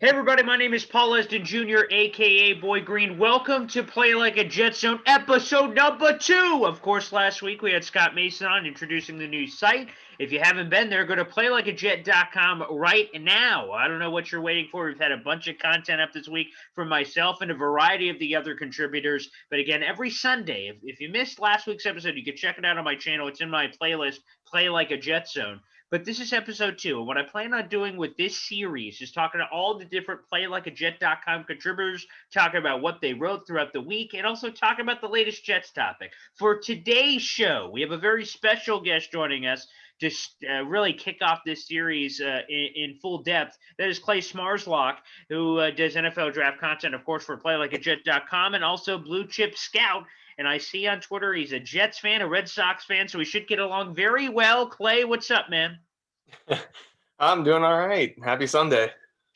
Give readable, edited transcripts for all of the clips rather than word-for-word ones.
Hey everybody, my name is Paul Esden Jr., aka Boy Green. Welcome to Play Like a Jet Zone, episode number 2. Of course, last week we had Scott Mason on introducing the new site. If you haven't been there, go to playlikeajet.com right now. I don't know what you're waiting for. We've had a bunch of content up this week from myself and a variety of the other contributors. But again, every Sunday, if you missed last week's episode, you can check it out on my channel. It's in my playlist, Play Like a Jet Zone. But this is episode 2, and what I plan on doing with this series is talking to all the different PlayLikeAJet.com contributors, talking about what they wrote throughout the week, and also talking about the latest Jets topic. For today's show, we have a very special guest joining us to really kick off this series in full depth. That is Clay Smarslok, who does NFL draft content, of course, for PlayLikeAJet.com, and also Blue Chip Scout. And I see on Twitter he's a Jets fan, a Red Sox fan, so we should get along very well. Clay, what's up, man? I'm doing all right. Happy Sunday.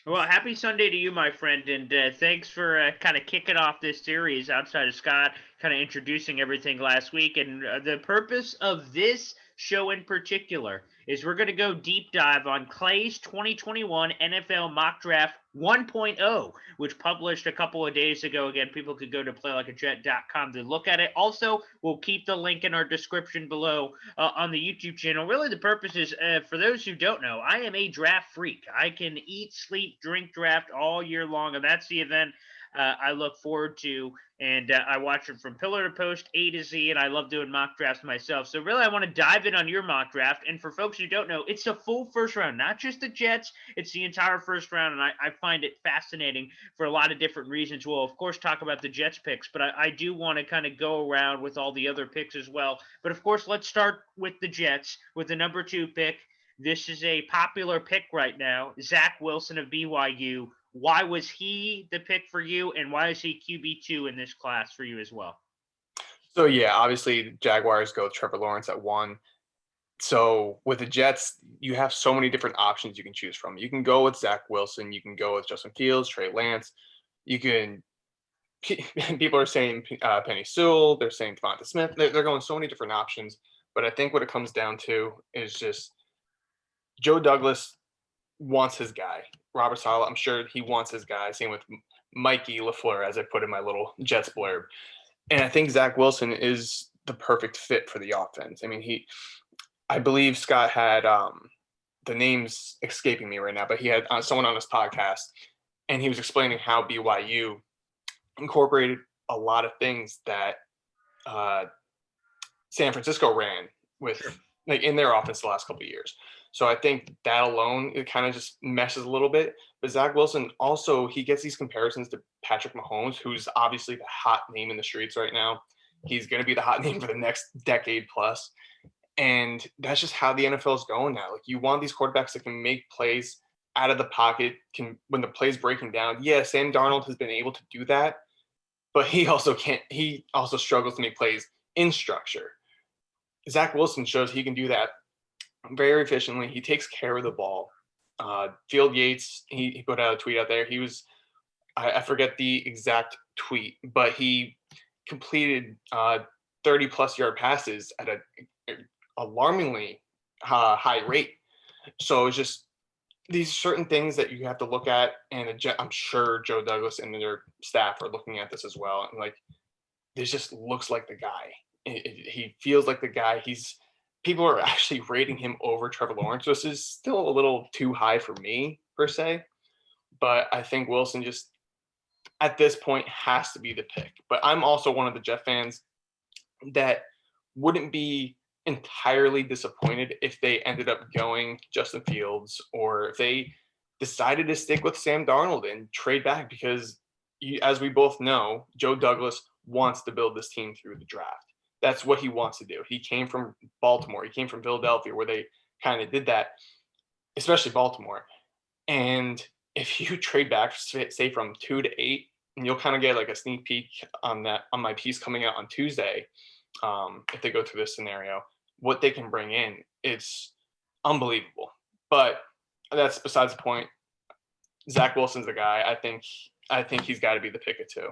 Well, happy Sunday to you, my friend, and thanks for kind of kicking off this series outside of Scott, kind of introducing everything last week. And the purpose of this show in particular is we're going to go deep dive on Clay's 2021 NFL Mock Draft 1.0, which published a couple of days ago. Again, people could go to playlikeajet.com to look at it. Also, we'll keep the link in our description below on the YouTube channel. Really, the purpose is, for those who don't know, I am a draft freak. I can eat, sleep, drink draft all year long, and that's the event I look forward to, and I watch it from pillar to post, A to Z, and I love doing mock drafts myself. So really, I want to dive in on your mock draft, and for folks who don't know, it's a full first round, not just the Jets, it's the entire first round, and I find it fascinating for a lot of different reasons. We'll, of course, talk about the Jets picks, but I do want to kind of go around with all the other picks as well. But, of course, let's start with the Jets, with the number 2 pick. This is a popular pick right now, Zach Wilson of BYU. Why was he the pick for you, and why is he QB2 in this class for you as well? So yeah, obviously Jaguars go with Trevor Lawrence at 1. So with the Jets, you have so many different options you can choose from. You can go with Zach Wilson. You can go with Justin Fields, Trey Lance. You can. People are saying Penny Sewell. They're saying Devonta Smith. They're going so many different options. But I think what it comes down to is just Joe Douglas wants his guy. Robert Saleh, I'm sure he wants his guy. Same with Mikey LaFleur, as I put in my little Jets blurb. And I think Zach Wilson is the perfect fit for the offense. I mean, I believe Scott had the names escaping me right now, but he had someone on his podcast, and he was explaining how BYU incorporated a lot of things that San Francisco ran with, like, in their offense the last couple of years. So I think that alone, it kind of just meshes a little bit. But Zach Wilson also, he gets these comparisons to Patrick Mahomes, who's obviously the hot name in the streets right now. He's going to be the hot name for the next decade plus. And that's just how the NFL is going now. Like, you want these quarterbacks that can make plays out of the pocket, can, when the play's breaking down. Yeah, Sam Darnold has been able to do that, but he also struggles to make plays in structure. Zach Wilson shows he can do that very efficiently. He takes care of the ball. Field Yates, he put out a tweet out there. He was, I forget the exact tweet, but he completed 30-plus yard passes at an alarmingly high rate. So it's just these certain things that you have to look at, and I'm sure Joe Douglas and their staff are looking at this as well. And like, this just looks like the guy. He feels like the guy. People are actually rating him over Trevor Lawrence. This is still a little too high for me, per se. But I think Wilson just, at this point, has to be the pick. But I'm also one of the Jet fans that wouldn't be entirely disappointed if they ended up going Justin Fields, or if they decided to stick with Sam Darnold and trade back, because as we both know, Joe Douglas wants to build this team through the draft. That's what he wants to do. He came from Baltimore. He came from Philadelphia, where they kind of did that, especially Baltimore. And if you trade back, say from 2 to 8, and you'll kind of get like a sneak peek on my piece coming out on Tuesday, if they go through this scenario, what they can bring in, it's unbelievable. But that's besides the point. Zach Wilson's the guy. I think he's got to be the pick of 2.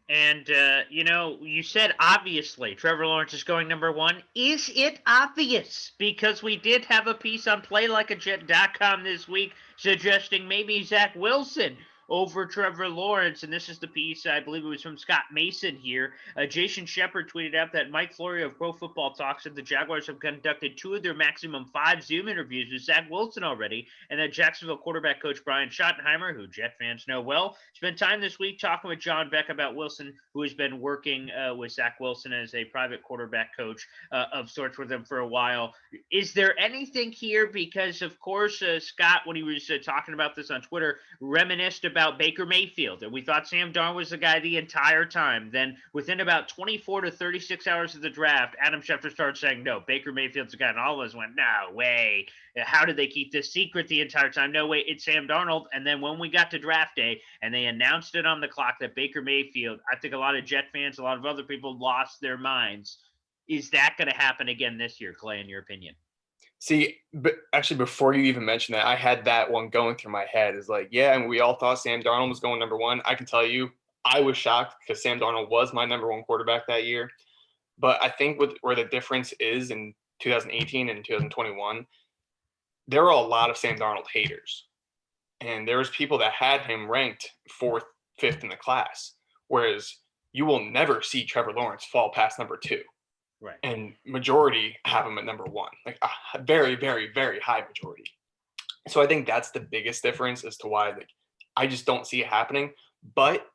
And, you said obviously Trevor Lawrence is going number one. Is it obvious? Because we did have a piece on PlayLikeAJet.com this week suggesting maybe Zach Wilson over Trevor Lawrence. And this is the piece, I believe it was from Scott Mason here. Jason Shepard tweeted out that Mike Florio of Pro Football Talk said the Jaguars have conducted 2 of their maximum 5 Zoom interviews with Zach Wilson already, and that Jacksonville quarterback coach Brian Schottenheimer, who Jet fans know well, spent time this week talking with John Beck about Wilson, who has been working with Zach Wilson as a private quarterback coach of sorts with him for a while. Is there anything here? Because, of course, Scott, when he was talking about this on Twitter, reminisced about Baker Mayfield, and we thought Sam Darnold was the guy the entire time. Then within about 24 to 36 hours of the draft, Adam Schefter started saying, no, Baker Mayfield's the guy, and all of us went, no way. How did they keep this secret the entire time? No way, it's Sam Darnold. And then when we got to draft day and they announced it on the clock that Baker Mayfield, I think a lot of Jet fans, a lot of other people lost their minds. Is that going to happen again this year, Clay, in your opinion? See, but actually, before you even mentioned that, I had that one going through my head. Is like, yeah, and we all thought Sam Darnold was going number one. I can tell you, I was shocked because Sam Darnold was my number one quarterback that year. But I think where the difference is in 2018 and 2021, there were a lot of Sam Darnold haters, and there was people that had him ranked 4th, 5th in the class. Whereas you will never see Trevor Lawrence fall past number 2. Right. And majority have him at number 1, like a very, very, very high majority. So I think that's the biggest difference as to why I just don't see it happening. But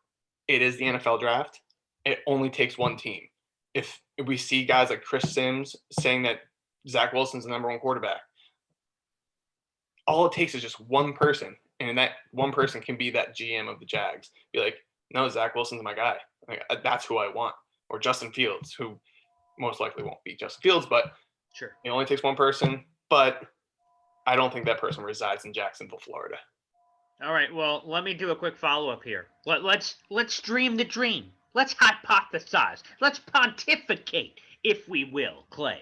it is the NFL draft. It only takes one team. If we see guys like Chris Sims saying that Zach Wilson's the number 1 quarterback, all it takes is just one person, and that one person can be that GM of the Jags. Be like, no, Zach Wilson's my guy. Like, that's who I want. Or Justin Fields, who most likely won't be Justin Fields, but sure, it only takes one person. But I don't think that person resides in Jacksonville, Florida. All right. Well, let me do a quick follow-up here. Let's dream the dream. Let's hypothesize. Let's pontificate, if we will, Clay.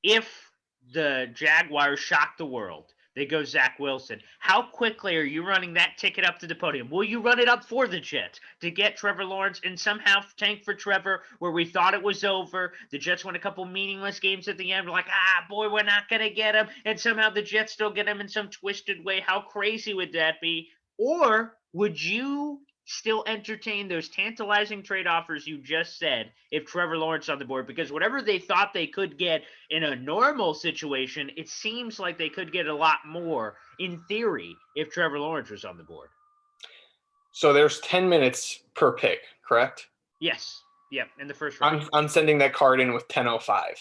If the Jaguars shock the world, they go Zach Wilson. How quickly are you running that ticket up to the podium? Will you run it up for the Jets to get Trevor Lawrence and somehow tank for Trevor where we thought it was over? The Jets won a couple meaningless games at the end. We're like, boy, we're not going to get him. And somehow the Jets still get him in some twisted way. How crazy would that be? Or would you still entertain those tantalizing trade offers you just said if Trevor Lawrence on the board? Because whatever they thought they could get in a normal situation, it seems like they could get a lot more in theory if Trevor Lawrence was on the board. So there's 10 minutes per pick, correct? Yes. Yep. In the first round. I'm sending that card in with 10:05.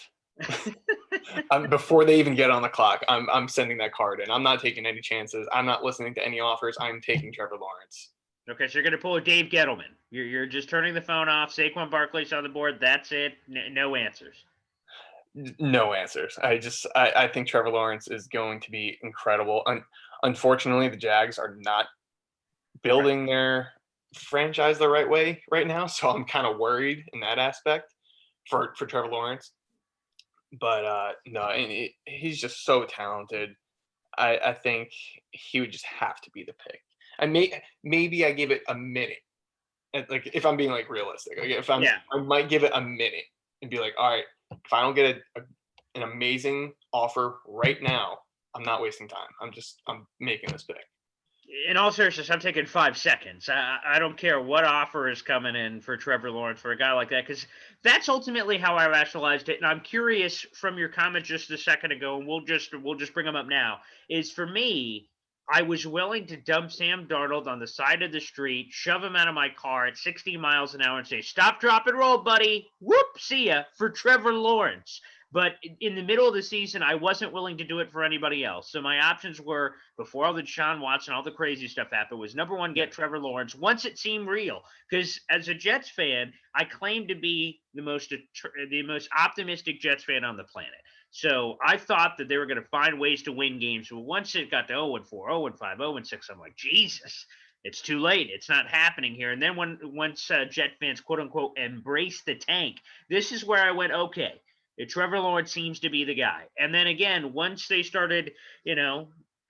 Before they even get on the clock, I'm sending that card in. I'm not taking any chances. I'm not listening to any offers. I'm taking Trevor Lawrence. Okay, so you're going to pull a Dave Gettleman. You're just turning the phone off. Saquon Barkley's on the board. That's it. No answers. No answers. I think Trevor Lawrence is going to be incredible. Unfortunately, the Jags are not building their franchise the right way right now, so I'm kind of worried in that aspect for Trevor Lawrence. But no, and he's just so talented. I think he would just have to be the pick. Maybe I give it a minute. Like if I'm being like realistic, like I might give it a minute and be like, all right, if I don't get an amazing offer right now, I'm not wasting time. I'm making this pick. In all seriousness, I'm taking 5 seconds. I don't care what offer is coming in for Trevor Lawrence for a guy like that, because that's ultimately how I rationalized it. And I'm curious from your comment just a second ago, and we'll just bring them up now. Is for me, I was willing to dump Sam Darnold on the side of the street, shove him out of my car at 60 miles an hour, and say, "Stop, drop, and roll, buddy. Whoop, see ya," for Trevor Lawrence. But in the middle of the season, I wasn't willing to do it for anybody else. So my options were, before all the Deshaun Watson, all the crazy stuff happened, was number one, get Trevor Lawrence once it seemed real. Because as a Jets fan, I claim to be the most optimistic Jets fan on the planet. So I thought that they were going to find ways to win games. But once it got to 0-4, 0-5, 0-6, I'm like, Jesus, it's too late. It's not happening here. And then once Jet fans, quote unquote, embrace the tank, this is where I went, okay, Trevor Lawrence seems to be the guy. And then again, once they started,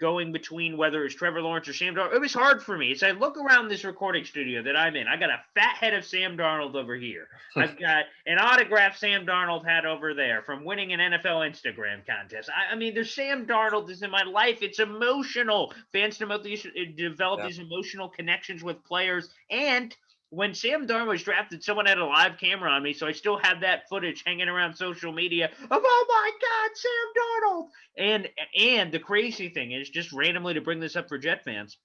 going between whether it's Trevor Lawrence or Sam Darnold. It was hard for me. As I look around this recording studio that I'm in, I got a fat head of Sam Darnold over here. I've got an autographed Sam Darnold hat over there from winning an NFL Instagram contest. I mean, there's Sam Darnold is in my life. It's emotional. Fans develop these emotional connections with players. And when Sam Darnold was drafted, someone had a live camera on me, so I still have that footage hanging around social media of, oh my God, Sam Darnold. And the crazy thing is, just randomly to bring this up for Jet fans,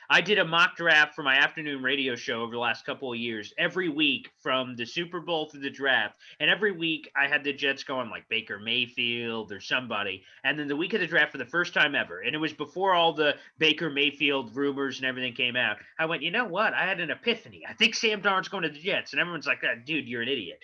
I did a mock draft for my afternoon radio show over the last couple of years, every week from the Super Bowl to the draft. And every week I had the Jets going like Baker Mayfield or somebody. And then the week of the draft for the first time ever, and it was before all the Baker Mayfield rumors and everything came out, I went, you know what? I had an epiphany. I think Sam Darnold's going to the Jets. And everyone's like, dude, you're an idiot.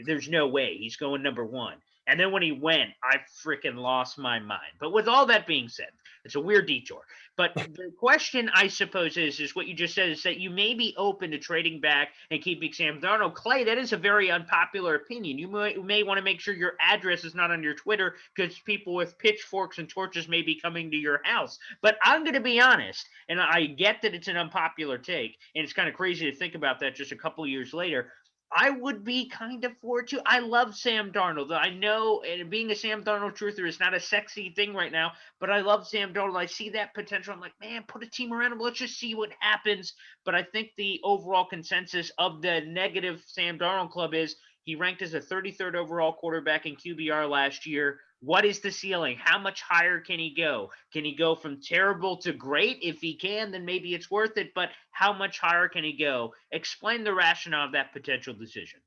There's no way. He's going number one. And then when he went, I freaking lost my mind. But with all that being said, it's a weird detour. But the question, I suppose, is what you just said, is that you may be open to trading back and keeping Sam Darnold. Clay, that is a very unpopular opinion. You may want to make sure your address is not on your Twitter because people with pitchforks and torches may be coming to your house. But I'm going to be honest, and I get that it's an unpopular take, and it's kind of crazy to think about that just a couple years later. I would be kind of for it too. I love Sam Darnold. I know, and being a Sam Darnold truther is not a sexy thing right now, but I love Sam Darnold. I see that potential. I'm like, man, put a team around him. Let's just see what happens. But I think the overall consensus of the negative Sam Darnold club is he ranked as a 33rd overall quarterback in QBR last year. What is the ceiling? How much higher can he go? Can he go from terrible to great? If he can, then maybe it's worth it. But how much higher can he go? Explain the rationale of that potential decision.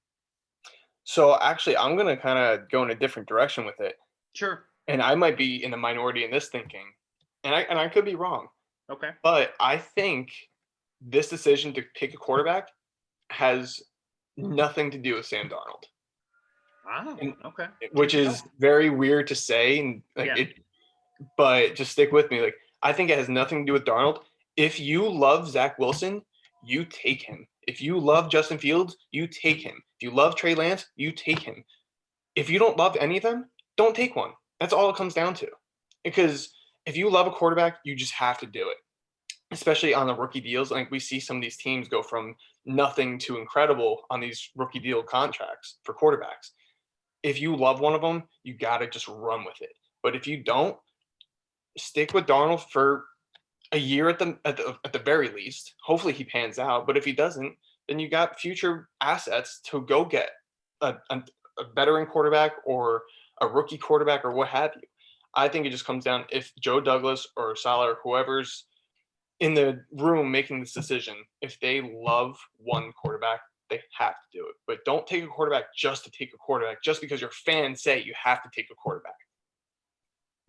So actually, I'm going to kind of go in a different direction with it. Sure. And I might be in the minority in this thinking. And I could be wrong. Okay. But I think this decision to pick a quarterback has nothing to do with Sam Darnold. Ah, okay. Which is very weird to say, and but just stick with me. Like, I think it has nothing to do with Darnold. If you love Zach Wilson, you take him. If you love Justin Fields, you take him. If you love Trey Lance, you take him. If you don't love any of them, don't take one. That's all it comes down to. Because if you love a quarterback, you just have to do it. Especially on the rookie deals. Like, we see some of these teams go from nothing to incredible on these rookie deal contracts for quarterbacks. If you love one of them, you got to just run with it. But if you don't, stick with Darnold for a year at the very least. Hopefully he pans out. But if he doesn't, then you got future assets to go get a veteran quarterback or a rookie quarterback or what have you. I think it just comes down, if Joe Douglas or Saleh or whoever's in the room making this decision, if they love one quarterback, they have to do it. But don't take a quarterback just to take a quarterback, just because your fans say you have to take a quarterback.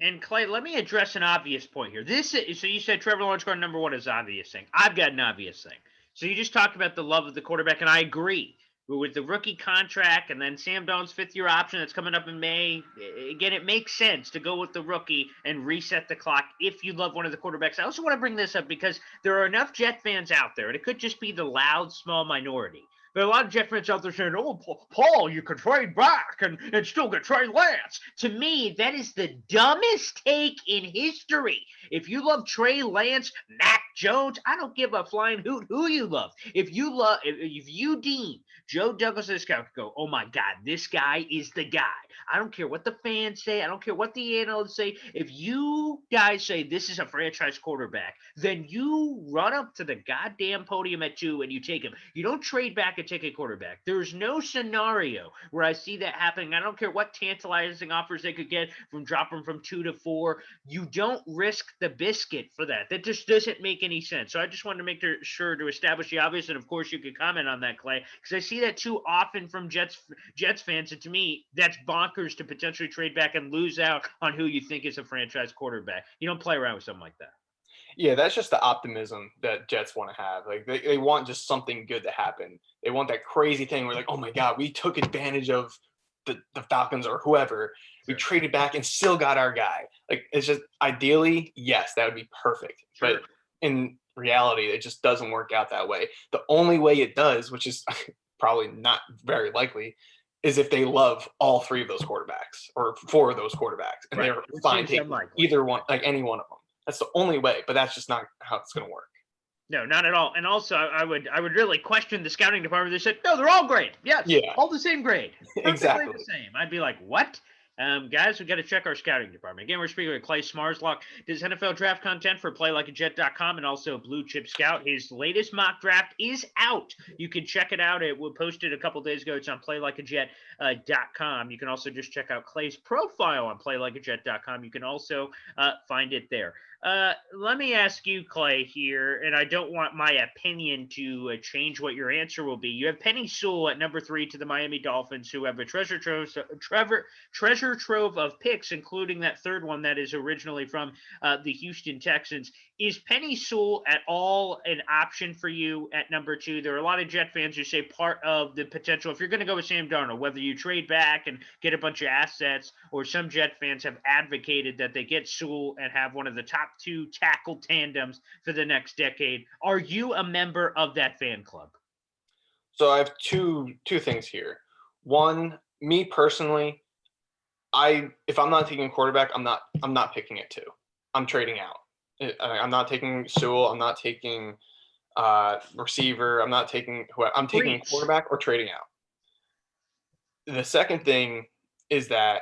And Clay, let me address an obvious point here. So you said Trevor Lawrence going number one is obvious thing. I've got an obvious thing. So you just talked about the love of the quarterback, and I agree. With the rookie contract and then Sam Darnold's fifth-year option that's coming up in May, again, it makes sense to go with the rookie and reset the clock if you love one of the quarterbacks. I also want to bring this up because there are enough Jet fans out there, and it could just be the loud, small minority. There are a lot of Jet fans out there saying, oh, Paul, you could trade back and still get Trey Lance. To me, that is the dumbest take in history. If you love Trey Lance, Mac Jones, I don't give a flying hoot who you love. If you deem Joe Douglas is going to go, oh my God, this guy is the guy. I don't care what the fans say. I don't care what the analysts say. If you guys say this is a franchise quarterback, then you run up to the goddamn podium at 2 and you take him. You don't trade back and take a quarterback. There's no scenario where I see that happening. I don't care what tantalizing offers they could get from dropping from 2 to 4. You don't risk the biscuit for that. That just doesn't make any sense. So I just wanted to make sure to establish the obvious, and of course you could comment on that, Clay, because I see that too often from Jets fans, and to me, that's bonkers to potentially trade back and lose out on who you think is a franchise quarterback. You don't play around with something like that. Yeah, that's just the optimism that Jets want to have. Like, they want just something good to happen. They want that crazy thing where, like, oh my God, we took advantage of the Falcons or whoever. We traded back and still got our guy. Like, it's just, ideally, yes, that would be perfect. Sure. But in reality, it just doesn't work out that way. The only way it does, which is probably not very likely, is if they love all 3 of those quarterbacks or 4 of those quarterbacks, and they're fine taking either one, like any one of them. That's the only way, but that's just not how it's going to work. No, not at all. And also, I would really question the scouting department. They said, no, they're all great. Yes, Yeah, all the same grade, perfectly exactly. the same. I'd be like, what? Guys, we got to check our scouting department. Again, we're speaking with Clay Smarslok. Does NFL draft content for PlayLikeAJet.com and also Blue Chip Scout. His latest mock draft is out. You can check it out. It was posted a couple days ago. It's on PlayLikeAJet.com. You can also just check out Clay's profile on PlayLikeAJet.com. You can also find it there. Let me ask you, Clay, here, and I don't want my opinion to change what your answer will be. You have Penny Sewell at number 3 to the Miami Dolphins, who have a treasure trove of picks, including that third one that is originally from the Houston Texans. Is Penny Sewell at all an option for you at number 2? There are a lot of Jet fans who say part of the potential, if you're going to go with Sam Darnold, whether you trade back and get a bunch of assets, or some Jet fans have advocated that they get Sewell and have one of the top 2 tackle tandems for the next decade. Are you a member of that fan club? So I have two things here. One, me personally, if I'm not taking a quarterback, I'm not picking it 2. I'm trading out. I'm not taking Sewell. I'm not taking receiver. I'm not taking I'm taking a quarterback or trading out. The second thing is that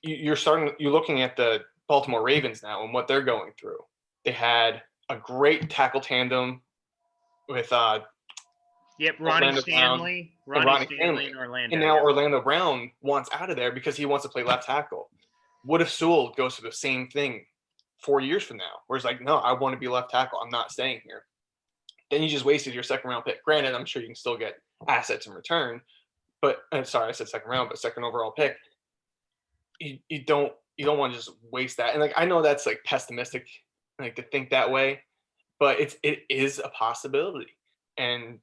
you're looking at the Baltimore Ravens now and what they're going through. They had a great tackle tandem with Ronnie Stanley and Orlando. And now Orlando Brown wants out of there because he wants to play left tackle. What if Sewell goes through the same thing 4 years from now, where it's like, no, I want to be left tackle. I'm not staying here. Then you just wasted your second round pick. Granted, I'm sure you can still get assets in return, but sorry, I said second round, but second overall pick. You don't want to just waste that. And like, I know that's like pessimistic, like to think that way, but it is a possibility. And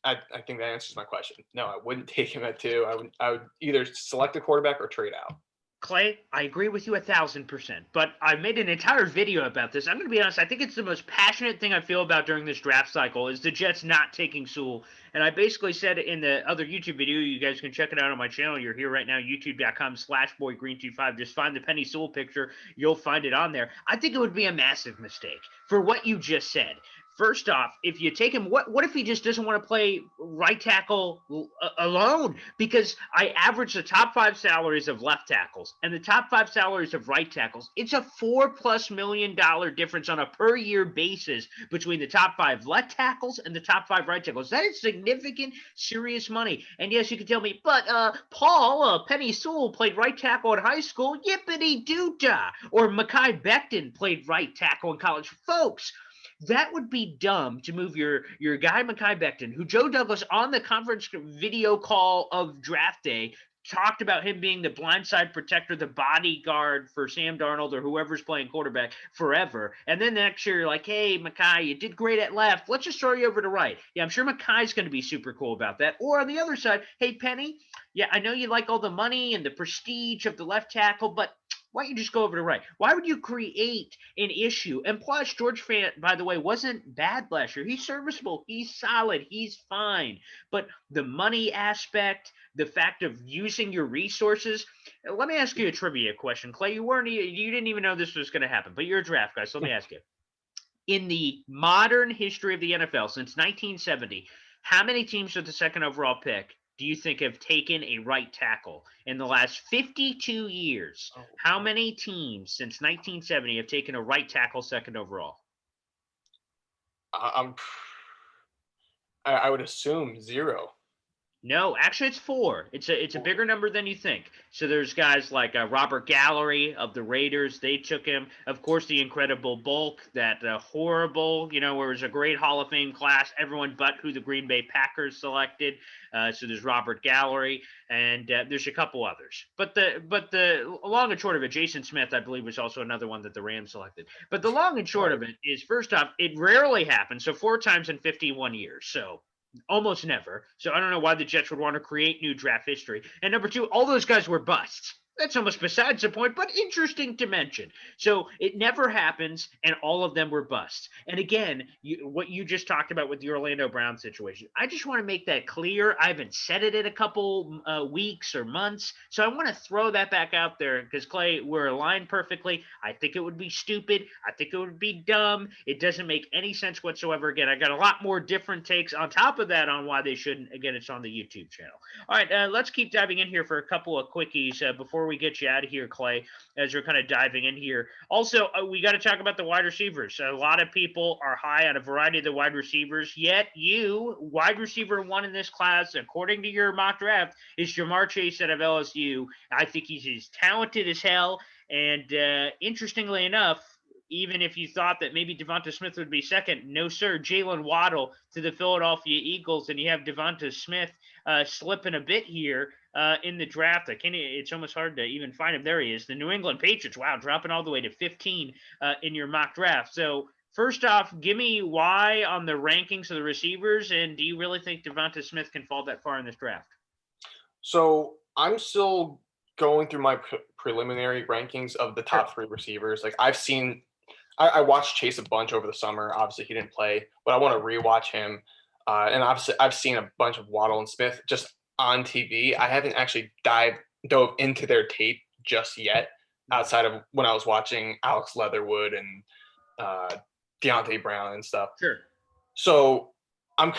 I think that answers my question. No, I wouldn't take him at 2. I would either select a quarterback or trade out. Clay, I agree with you 1,000%, but I made an entire video about this. I'm going to be honest. I think it's the most passionate thing I feel about during this draft cycle is the Jets not taking Sewell. And I basically said it in the other YouTube video. You guys can check it out on my channel. You're here right now, youtube.com/boygreen25. Just find the Penny Sewell picture. You'll find it on there. I think it would be a massive mistake for what you just said. First off, if you take him, what if he just doesn't want to play right tackle alone? Because I average the top 5 salaries of left tackles and the top 5 salaries of right tackles. It's a $4+ million difference on a per year basis between the top 5 left tackles and the top 5 right tackles. That is significant, serious money. And yes, you can tell me, but Paul, Penny Sewell played right tackle in high school. Yippity doo dah. Or Mekhi Becton played right tackle in college. Folks, that would be dumb to move your guy Mekhi Becton, who Joe Douglas on the conference video call of draft day talked about him being the blindside protector, the bodyguard for Sam Darnold or whoever's playing quarterback forever. And then next year, you're like, hey, Mekhi, you did great at left. Let's just throw you over to right. Yeah, I'm sure Mekhi's going to be super cool about that. Or on the other side, hey, Penny, yeah, I know you like all the money and the prestige of the left tackle, but why don't you just go over to right? Why would you create an issue? And plus, George Fant, by the way, wasn't bad last year. He's serviceable. He's solid. He's fine. But the money aspect, the fact of using your resources. Let me ask you a trivia question, Clay. You didn't even know this was going to happen, but you're a draft guy, so let me ask you. In the modern history of the NFL since 1970, how many teams with the second overall pick do you think have taken a right tackle in the last 52 years? How many teams since 1970 have taken a right tackle second overall? I would assume 0. No, actually it's 4. It's a bigger number than you think. So there's guys like Robert Gallery of the Raiders. They took him. Of course, the incredible Bulk, that horrible, where it was a great Hall of Fame class, everyone but who the Green Bay Packers selected. So there's Robert Gallery, and there's a couple others. But the long and short of it, Jason Smith, I believe, was also another one that the Rams selected. But the long and short of it is, first off, it rarely happens. So 4 times in 51 years. So almost never. So I don't know why the Jets would want to create new draft history. And number 2, all those guys were busts. That's almost besides the point, but interesting to mention. So it never happens, and all of them were busts. And again, what you just talked about with the Orlando Brown situation, I just want to make that clear. I haven't said it in a couple weeks or months, so I want to throw that back out there because, Clay, we're aligned perfectly. I think it would be stupid. I think it would be dumb. It doesn't make any sense whatsoever. Again, I got a lot more different takes on top of that on why they shouldn't. Again, it's on the YouTube channel. All right, let's keep diving in here for a couple of quickies before we get you out of here, Clay, as we're kind of diving in here. Also, we got to talk about the wide receivers. A lot of people are high on a variety of the wide receivers, yet you, wide receiver one in this class, according to your mock draft, is Jamar Chase out of LSU. I think he's as talented as hell, and interestingly enough, even if you thought that maybe Devonta Smith would be second, no, sir. Jalen Waddle to the Philadelphia Eagles, and you have Devonta Smith slipping a bit here in the draft. It's almost hard to even find him. There he is. The New England Patriots, wow, dropping all the way to 15 in your mock draft. So first off, give me why on the rankings of the receivers, and do you really think Devonta Smith can fall that far in this draft? So I'm still going through my preliminary rankings of the top three receivers. Like I watched Chase a bunch over the summer. Obviously, he didn't play, but I want to rewatch him. And obviously, I've seen a bunch of Waddle and Smith just on TV. I haven't actually dove into their tape just yet, outside of when I was watching Alex Leatherwood and Deontay Brown and stuff. Sure. So I'm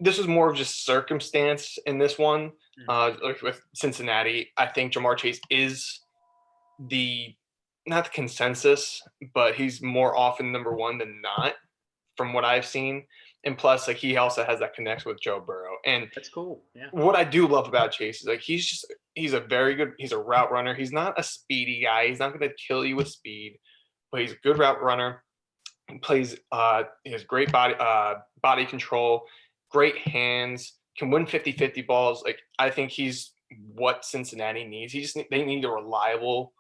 this is more of just circumstance in this one. With Cincinnati, I think Jamar Chase is not the consensus, but he's more often number one than not from what I've seen. And plus, like, he also has that connection with Joe Burrow. And that's cool. Yeah. What I do love about Chase is, like, he's a route runner. He's not a speedy guy. He's not going to kill you with speed, but he's a good route runner. He plays, he has great body control, great hands, can win 50-50 balls. Like, I think he's what Cincinnati needs. They need a reliable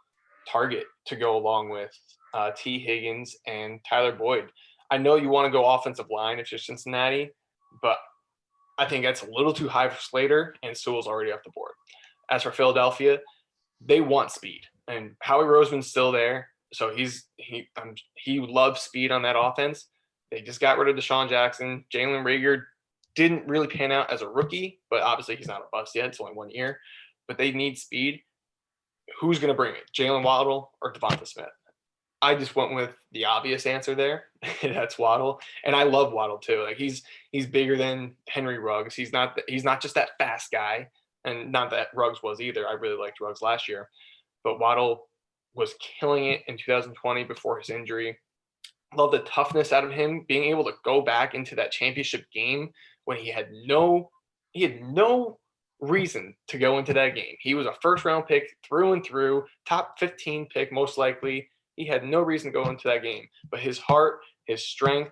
target to go along with T. Higgins and Tyler Boyd. I know you want to go offensive line if you're Cincinnati, but I think that's a little too high for Slater, and Sewell's already off the board. As for Philadelphia, they want speed, and Howie Roseman's still there, so he loves speed on that offense. They just got rid of Deshaun Jackson. Jalen Reagor didn't really pan out as a rookie, but obviously he's not a bust yet. It's only 1 year, but they need speed. Who's going to bring it? Jalen Waddle or Devonta Smith? I just went with the obvious answer there. That's Waddle, and I love Waddle too. Like, he's bigger than Henry Ruggs. He's not just that fast guy, and not that Ruggs was either. I really liked Ruggs last year, but Waddle was killing it in 2020 before his injury. Love the toughness out of him, being able to go back into that championship game when he had no reason to go into that game. He was a first round pick through and through, top 15 pick most likely. He had no reason to go into that game, but his heart, his strength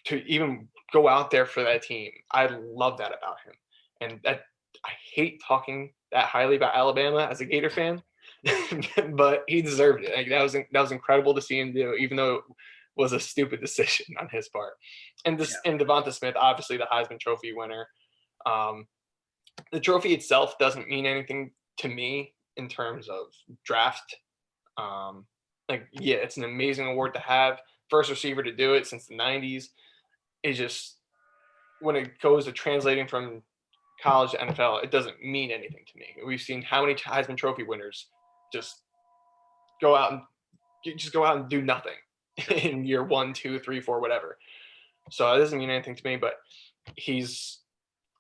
to even go out there for that team. I love that about him. And that, I hate talking that highly about Alabama as a Gator fan, but he deserved it. Like, that was incredible to see him do, even though it was a stupid decision on his part. And Devonta Smith, obviously the Heisman Trophy winner. The trophy itself doesn't mean anything to me in terms of draft. It's an amazing award to have. First receiver to do it since the 90s. It's just, when it goes to translating from college to NFL, it doesn't mean anything to me. We've seen how many Heisman Trophy winners just go out and do nothing in year 1, 2, 3, 4, whatever. So it doesn't mean anything to me, but he's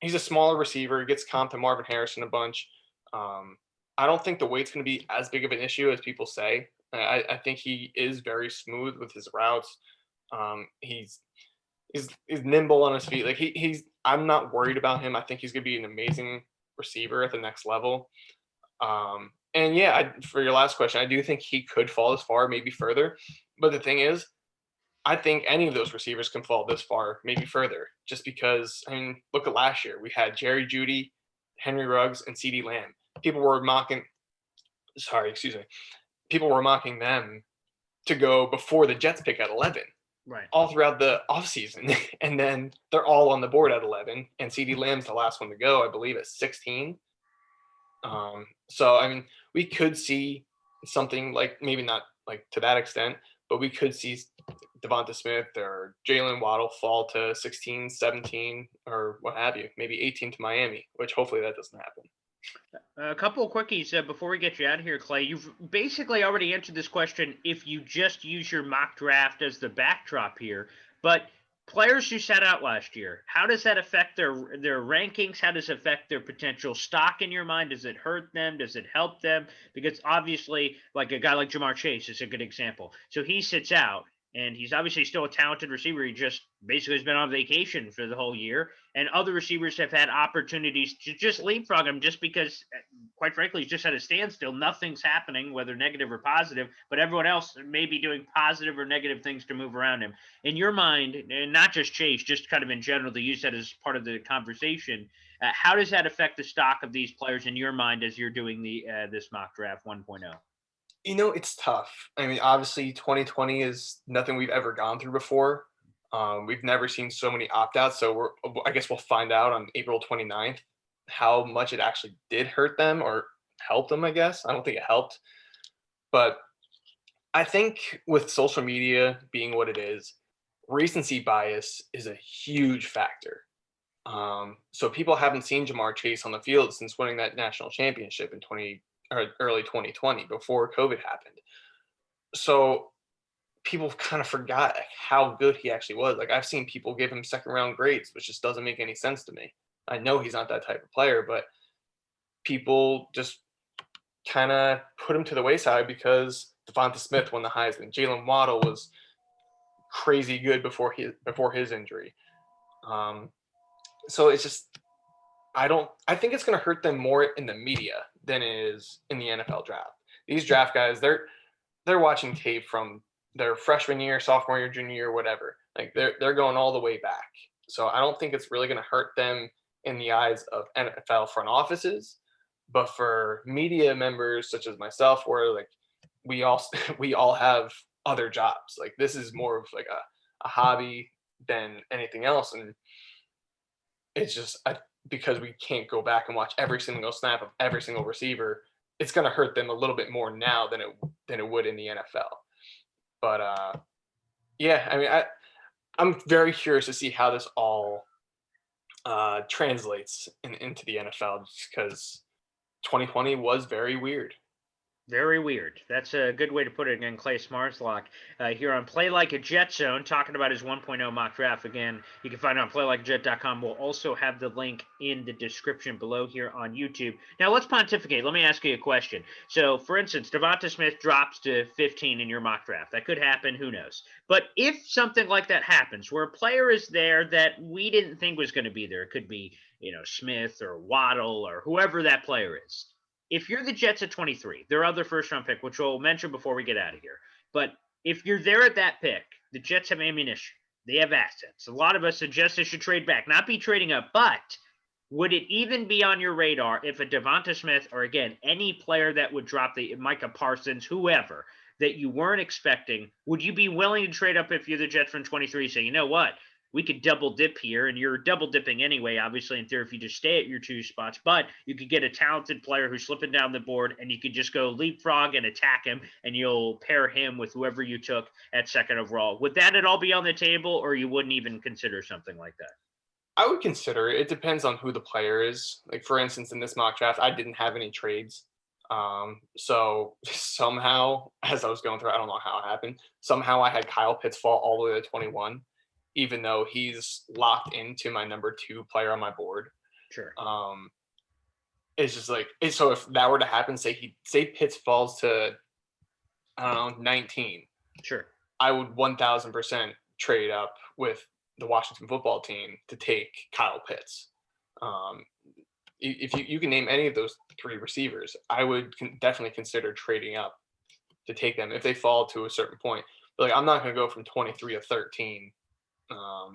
a smaller receiver. He gets comped to Marvin Harrison a bunch. I don't think the weight's going to be as big of an issue as people say. I think he is very smooth with his routes. He's nimble on his feet. Like, I'm not worried about him. I think he's going to be an amazing receiver at the next level. And yeah, for your last question, I do think he could fall this far, maybe further. But the thing is, I think any of those receivers can fall this far, maybe further, just because, I mean, look at last year. We had Jerry Jeudy, Henry Ruggs, and CeeDee Lamb. People were mocking them to go before the Jets pick at 11. Right. All throughout the offseason. And then they're all on the board at 11. And CeeDee Lamb's the last one to go, I believe, at 16. So I mean, we could see something like maybe not like to that extent, but we could see Devonta Smith or Jalen Waddle fall to 16, 17, or what have you, maybe 18 to Miami, which hopefully that doesn't happen. A couple of quickies before we get you out of here, Clay. You've basically already answered this question if you just use your mock draft as the backdrop here. But players who sat out last year, how does that affect their rankings? How does it affect their potential stock in your mind? Does it hurt them? Does it help them? Because obviously, like a guy like Jamar Chase is a good example. So he sits out, and he's obviously still a talented receiver. He just basically has been on vacation for the whole year, and other receivers have had opportunities to just leapfrog him just because, quite frankly, he's just at a standstill. Nothing's happening, whether negative or positive, but everyone else may be doing positive or negative things to move around him. In your mind, and not just Chase, just kind of in general, to use that as part of the conversation, how does that affect the stock of these players in your mind as you're doing this mock draft 1.0? It's tough. I mean, obviously, 2020 is nothing we've ever gone through before. We've never seen so many opt-outs, so I guess we'll find out on April 29th how much it actually did hurt them or help them, I guess. I don't think it helped. But I think with social media being what it is, recency bias is a huge factor. So people haven't seen Jamar Chase on the field since winning that national championship in early 2020 before COVID happened. So people kind of forgot how good he actually was. Like I've seen people give him second round grades, which just doesn't make any sense to me. I know he's not that type of player, but people just kind of put him to the wayside because Devonta Smith won the Heisman. Jalen Waddle was crazy good before his injury. So it's just I think it's going to hurt them more in the media than it is in the NFL draft. These draft guys, they're watching tape from their freshman year, sophomore year, junior year, whatever. Like they're going all the way back. So I don't think it's really going to hurt them in the eyes of NFL front offices, but for media members such as myself, where like we all we all have other jobs. Like this is more of like a hobby than anything else, and it's just because we can't go back and watch every single snap of every single receiver. It's going to hurt them a little bit more now than it would in the NFL. But yeah, I mean, I'm very curious to see how this all translates into the NFL, just because 2020 was very weird. Very weird. That's a good way to put it. Again, Clay Smarslok here on Play Like a Jet Zone, talking about his 1.0 mock draft. Again, you can find it on playlikeajet.com. We'll also have the link in the description below here on YouTube. Now, let's pontificate. Let me ask you a question. So, for instance, Devonta Smith drops to 15 in your mock draft. That could happen. Who knows? But if something like that happens, where a player is there that we didn't think was going to be there, it could be, Smith or Waddle or whoever that player is. If you're the Jets at 23, their other first round pick, which we'll mention before we get out of here, but if you're there at that pick, the Jets have ammunition. They have assets. A lot of us suggest they should trade back, not be trading up, but would it even be on your radar if a Devonta Smith or, again, any player that would drop the Micah Parsons, whoever, that you weren't expecting, would you be willing to trade up if you're the Jets from 23, say, you know what? We could double dip here, and you're double dipping anyway, obviously, in theory, if you just stay at your two spots. But you could get a talented player who's slipping down the board, and you could just go leapfrog and attack him, and you'll pair him with whoever you took at second overall. Would that at all be on the table, or you wouldn't even consider something like that? I would consider it. It depends on who the player is. Like for instance, in this mock draft, I didn't have any trades. So somehow, as I was going through, I don't know how it happened. Somehow I had Kyle Pitts fall all the way to 21, even though he's locked into my number 2 player on my board. Sure. It's just like so if that were to happen, say Pitts falls to I don't know 19. Sure. I would 1000% trade up with the Washington football team to take Kyle Pitts. If you can name any of those 3 receivers, I would definitely consider trading up to take them if they fall to a certain point. But like I'm not going to go from 23 to 13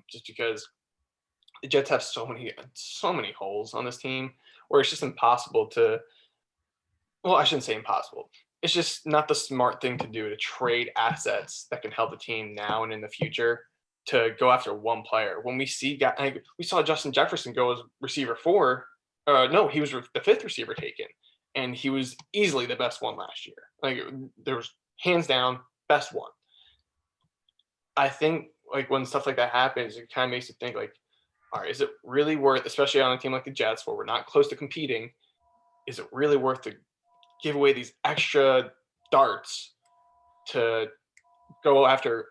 just because the Jets have so many holes on this team where it's just impossible to. Well, I shouldn't say impossible. It's just not the smart thing to do to trade assets that can help the team now and in the future to go after one player. When we saw Justin Jefferson go as receiver 4. No, he was the 5th receiver taken, and he was easily the best one last year. Like there was hands down best one. I think like when stuff like that happens, it kind of makes you think like, all right, is it really worth, especially on a team like the Jets where we're not close to competing, is it really worth to give away these extra darts to go after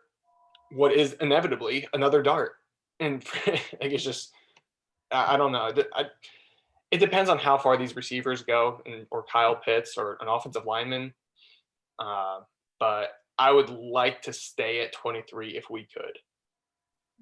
what is inevitably another dart? And like it's just, I don't know. It depends on how far these receivers go, or Kyle Pitts or an offensive lineman. But I would like to stay at 23 if we could.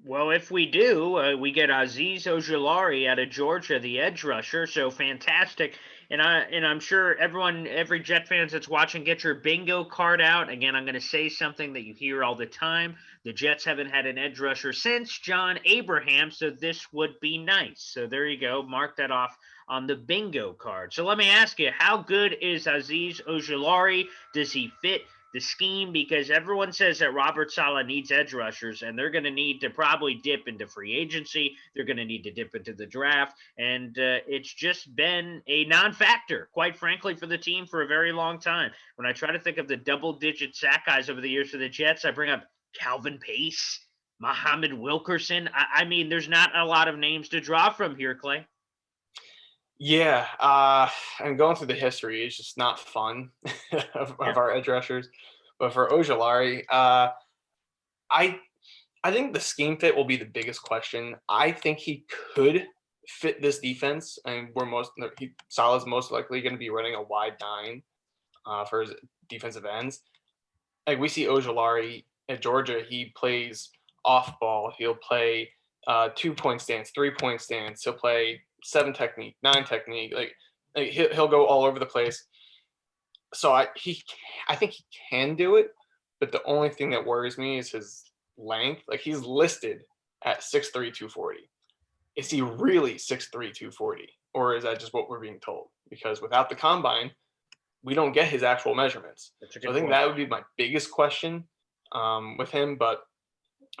Well, if we do, we get Azeez Ojulari out of Georgia, the edge rusher. So fantastic, and I'm sure every Jet fans that's watching, get your bingo card out. Again, I'm going to say something that you hear all the time. The Jets haven't had an edge rusher since John Abraham, so this would be nice. So there you go. Mark that off on the bingo card. So let me ask you, how good is Azeez Ojulari? Does he fit the scheme? Because everyone says that Robert Saleh needs edge rushers, and they're going to need to probably dip into free agency. They're going to need to dip into the draft, and it's just been a non-factor, quite frankly, for the team for a very long time. When I try to think of the double-digit sack guys over the years for the Jets, I bring up Calvin Pace, Muhammad Wilkerson. I mean, there's not a lot of names to draw from here, Clay. Yeah, and going through the history is just not fun of our edge rushers. But for Ojulari, I think the scheme fit will be the biggest question. I think he could fit this defense, and Saleh's most likely going to be running a wide 9 for his defensive ends. Like we see Ojulari at Georgia, he plays off ball. He'll play 2-point stance, 3-point stance. He'll play 7 technique, 9 technique. Like he'll go all over the place. So I think he can do it, but the only thing that worries me is his length. Like he's listed at 6'3", 240. Is he really 6'3", 240, or is that just what we're being told? Because without the combine, we don't get his actual measurements. So I think that would be my biggest question with him. But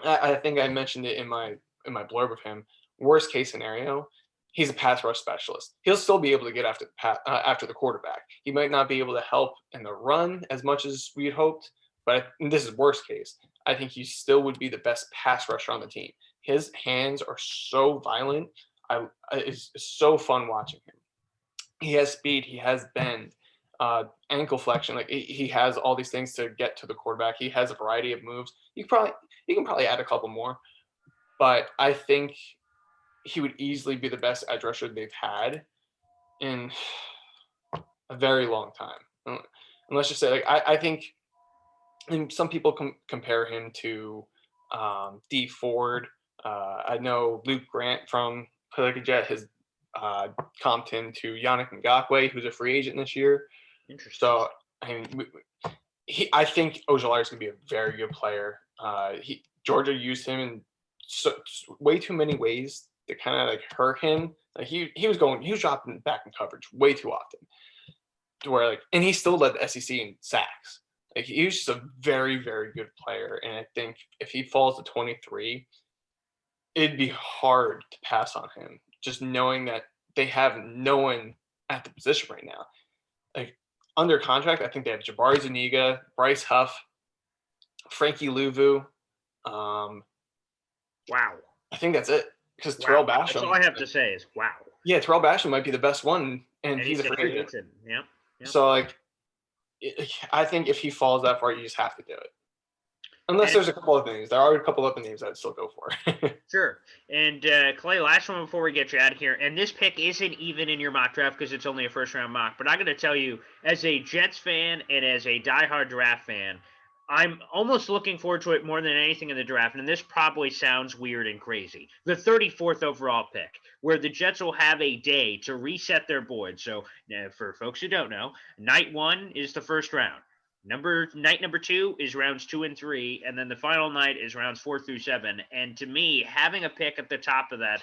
I think I mentioned it in my blurb of him. Worst case scenario, he's a pass rush specialist. He'll still be able to get after the quarterback. He might not be able to help in the run as much as we had hoped, but this is worst case. I think he still would be the best pass rusher on the team. His hands are so violent. It's so fun watching him. He has speed. He has bend, ankle flexion. Like he has all these things to get to the quarterback. He has a variety of moves. You can probably add a couple more, but I think he would easily be the best edge rusher they've had in a very long time. And let's just say, like, I think, and some people compare him to D Ford. I know Luke Grant from Play Like a Jet has comped him to Yannick Ngakoue, who's a free agent this year. Interesting. So, I mean, I think Ojulari is going to be a very good player. Georgia used him in way too many ways to kind of like hurt him. Like he was dropping back in coverage way too often, to where and he still led the SEC in sacks. Like he was just a very, very good player, and I think if he falls to 23, it'd be hard to pass on him. Just knowing that they have no one at the position right now. Like under contract, I think they have Jabari Zuniga, Bryce Huff, Frankie Louvu. Wow. I think that's it. Because Terrell Basham. That's all I have to say is wow. Yeah, Terrell Basham might be the best one, and he's a free agent. Yep. So, I think if he falls that far, you just have to do it. Unless there's a couple of things. There are a couple of other names I'd still go for. Sure. And Clay, last one before we get you out of here. And this pick isn't even in your mock draft because it's only a first-round mock. But I'm going to tell you, as a Jets fan and as a diehard draft fan, I'm almost looking forward to it more than anything in the draft, and this probably sounds weird and crazy. The 34th overall pick, where the Jets will have a day to reset their board. So for folks who don't know, night 1 is the first round. Night number 2 is rounds 2 and 3, and then the final night is rounds 4 through 7. And to me, having a pick at the top of that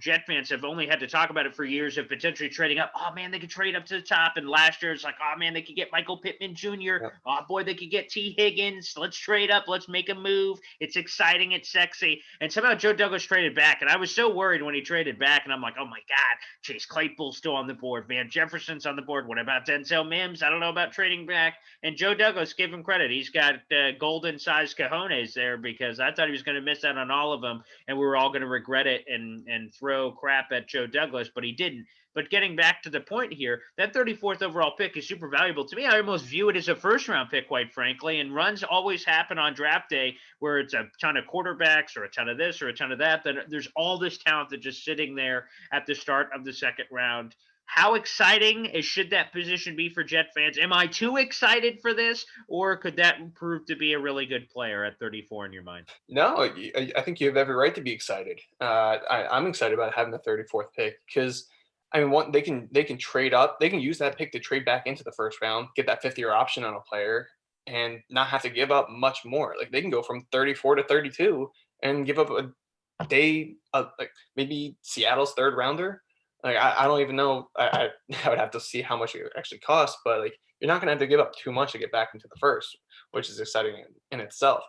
Jet fans have only had to talk about it for years of potentially trading up. Oh man, they could trade up to the top. And last year it's like, oh man, they could get Michael Pittman Jr. Yep. Oh boy, they could get T. Higgins. Let's trade up. Let's make a move. It's exciting. It's sexy. And somehow Joe Douglas traded back. And I was so worried when he traded back. And I'm like, oh my God, Chase Claypool's still on the board. Van Jefferson's on the board. What about Denzel Mims? I don't know about trading back. And Joe Douglas, give him credit. He's got golden-sized cojones there, because I thought he was going to miss out on all of them, and we were all going to regret it and throw crap at Joe Douglas, but he didn't. But getting back to the point here, that 34th overall pick is super valuable to me. I almost view it as a first-round pick, quite frankly, and runs always happen on draft day where it's a ton of quarterbacks or a ton of this or a ton of that. Then there's all this talent that's just sitting there at the start of the second round. How exciting should that position be for Jet fans? Am I too excited for this, or could that prove to be a really good player at 34 in your mind? No, I think you have every right to be excited. I'm excited about having the 34th pick because they can trade up. They can use that pick to trade back into the first round, get that 5th-year option on a player, and not have to give up much more. Like they can go from 34 to 32 and give up a day, like maybe Seattle's 3rd rounder. Like I don't even know. I would have to see how much it actually costs, but like you're not gonna have to give up too much to get back into the first, which is exciting in itself.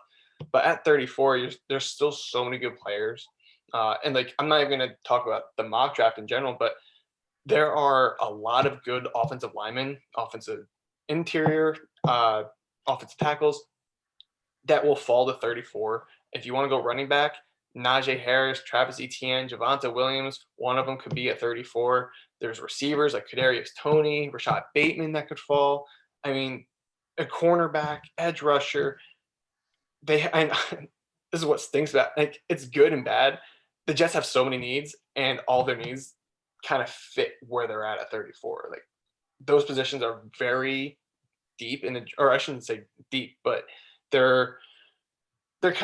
But at 34, there's still so many good players, and like I'm not even gonna talk about the mock draft in general, but there are a lot of good offensive linemen, offensive interior, offensive tackles that will fall to 34. If you want to go running back, Najee Harris, Travis Etienne, Javonte Williams, one of them could be at 34. There's receivers like Kadarius Toney, Rashad Bateman that could fall. I mean, a cornerback, edge rusher. This is what stinks about. Like, it's good and bad. The Jets have so many needs, and all their needs kind of fit where they're at 34. Like, those positions are very deep or I shouldn't say deep, but they're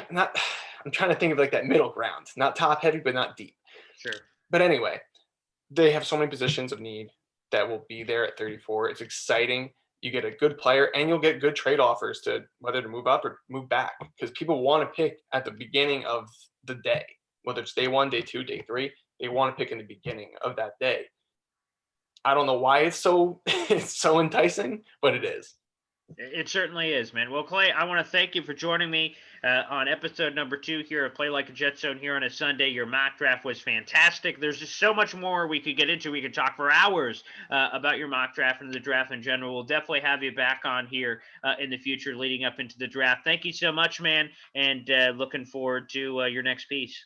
not. I'm trying to think of like that middle ground, not top heavy, but not deep. Sure. But anyway, they have so many positions of need that will be there at 34. It's exciting. You get a good player, and you'll get good trade offers to whether to move up or move back, because people want to pick at the beginning of the day, whether it's day 1, day 2, day 3. They want to pick in the beginning of that day. I don't know why it's so enticing, but it is. It certainly is, man. Well, Clay, I want to thank you for joining me on episode number 2 here at Play Like a Jet Zone here on a Sunday. Your mock draft was fantastic. There's just so much more we could get into. We could talk for hours about your mock draft and the draft in general. We'll definitely have you back on here in the future leading up into the draft. Thank you so much, man, and looking forward to your next piece.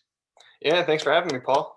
Yeah, thanks for having me, Paul.